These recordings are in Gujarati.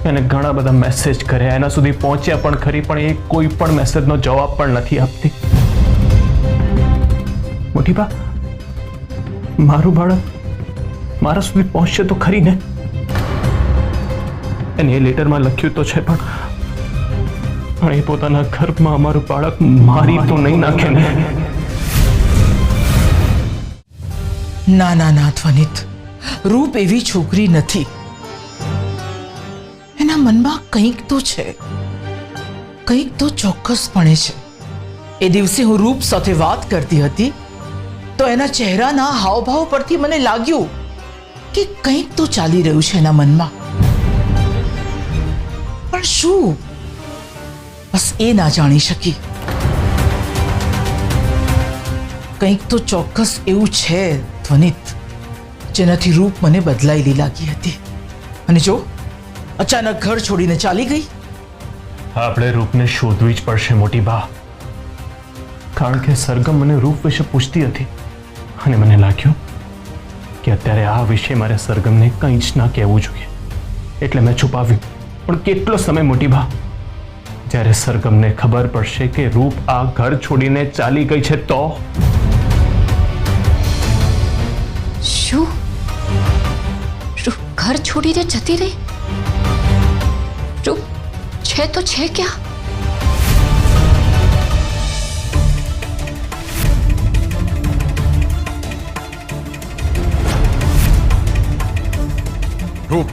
એને ઘણા બધા મેસેજ કર્યા, એના સુધી પહોંચ્યા પણ ખરી, પણ એ કોઈ પણ મેસેજનો જવાબ પણ નથી આપતી. મોટી બા, મારું બાળક મારા સુધી પહોંચશે તો ખરી ને? એને એ લેટરમાં લખ્યું તો છે, પણ એ પોતાના ગર્ભમાં અમારું બાળક મારી તો નહીં નાખે ને? ના ના ના ધ્વનિત, રૂપ એવી છોકરી નથી. એના મનમાં કંઈક તો છે, કંઈક તો ચોક્કસપણે છે. એ દિવસે હું રૂપ સાથે વાત કરતી હતી તો એના ચહેરાના હાવભાવ પરથી મને લાગ્યું કે કંઈક તો ચાલી રહ્યું છે એના મનમાં. પણ શું, બસ એ ના જાણી શકી. કંઈક તો ચોક્કસ એવું છે ધ્વનિત, જેનાથી રૂપ મને બદલાયેલી લાગી હતી. અને જો અચાનક ઘર છોડીને ચાલી ગઈ. આપણે રૂપને શોધવી જ પડશે મોટી બા, કારણ કે સરગમ મને રૂપ વિશે પૂછતી હતી અને મને લાગ્યું કે અત્યારે આ વિશે મારે સરગમને કંઈ જ ના કહેવું જોઈએ, એટલે મેં છુપાવ્યું. પણ કેટલો સમય મોટી બા, જ્યારે સરગમને ખબર પડશે કે રૂપ આ ઘર છોડીને ચાલી ગઈ છે તો? શું? રૂપ ઘર છોડીને જતી રહી? રૂપ છે તો છે ક્યાં? રૂપ,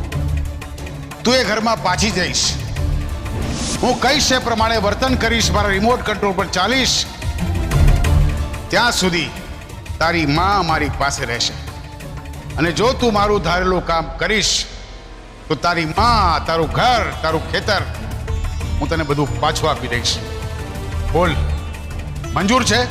તું એ ઘરમાં પાછી જઈશ. હું કહીશ એ પ્રમાણે વર્તન કરીશ, મારા રિમોટ કંટ્રોલ પર ચાલીશ. ત્યાં સુધી તારી માં મારી પાસે રહેશે. અને જો તું મારું ધારેલું કામ કરીશ તો તારી માં, તારું ઘર, તારું ખેતર હું તને બધું પાછું આપી દઈશ. બોલ, મંજૂર છે?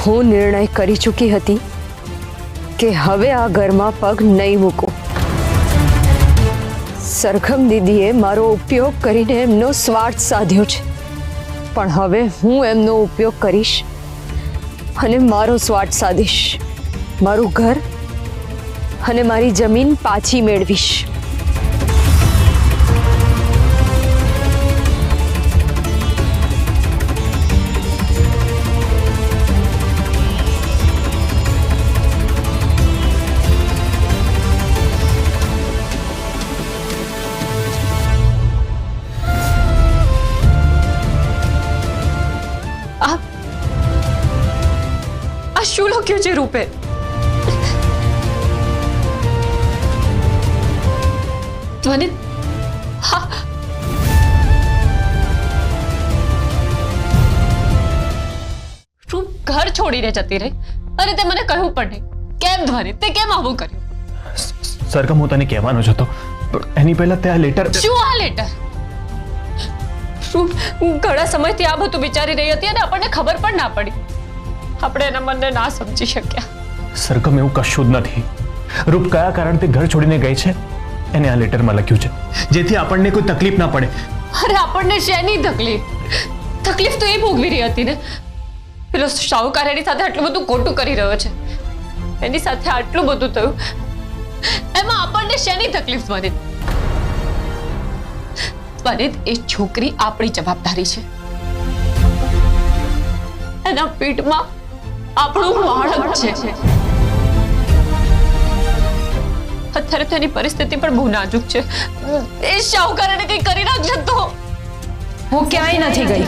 હું નિર્ણય કરી ચૂકી હતી કે હવે આ ઘરમાં પગ નહીં મૂકું. સરગમ દીદીએ મારો ઉપયોગ કરીને એમનો સ્વાર્થ સાધ્યો છે, પણ હવે હું એમનો ઉપયોગ કરીશ અને મારો સ્વાર્થ સાધીશ. મારું ઘર અને મારી જમીન પાછી મેળવીશ. શું લખ્યું છે રૂપે? ધ્વનિત, હા, રૂપ ઘર છોડીને જતી રહી અને તે મને કહ્યું પણ નહીં. કેમ ધ્વનિત, તે કેમ આવું કર્યું? સરગમ, હું તને કહેવાનો જ હતો, પણ એની પહેલા તે આ લેટર. શું આ લેટર? રૂપ ઘણા સમયથી આ બધું વિચારી રહી હતી અને આપણને ખબર પણ ના પડી. આપણે એના મનને ના સમજી શક્યા. સરગમ, એવું કશું જ નથી. રૂપ કયા કારણથી ઘર છોડીને ગઈ છે એને આ લેટરમાં લખ્યું છે, જેથી આપણને કોઈ તકલીફ ના પડે. અરે આપણને શેની તકલીફ? તકલીફ તો એ ભોગવી રહી હતી ને. પેલો શાહુકાર એની સાથે આટલું બધું ખોટું કરી રહ્યો છે, એની સાથે આટલું બધું થયું, એમાં આપણને શેની તકલીફ? વનિત, એ છોકરી આપણી જવાબદારી છે. એના પેટમાં આપણું બાળક છે. અત્યારે તેની પરિસ્થિતિ પણ બહુ નાજુક છે. એ શાહુકાર એને કંઈ કરી નાખશે તો? હું ક્યાંય નથી ગઈ.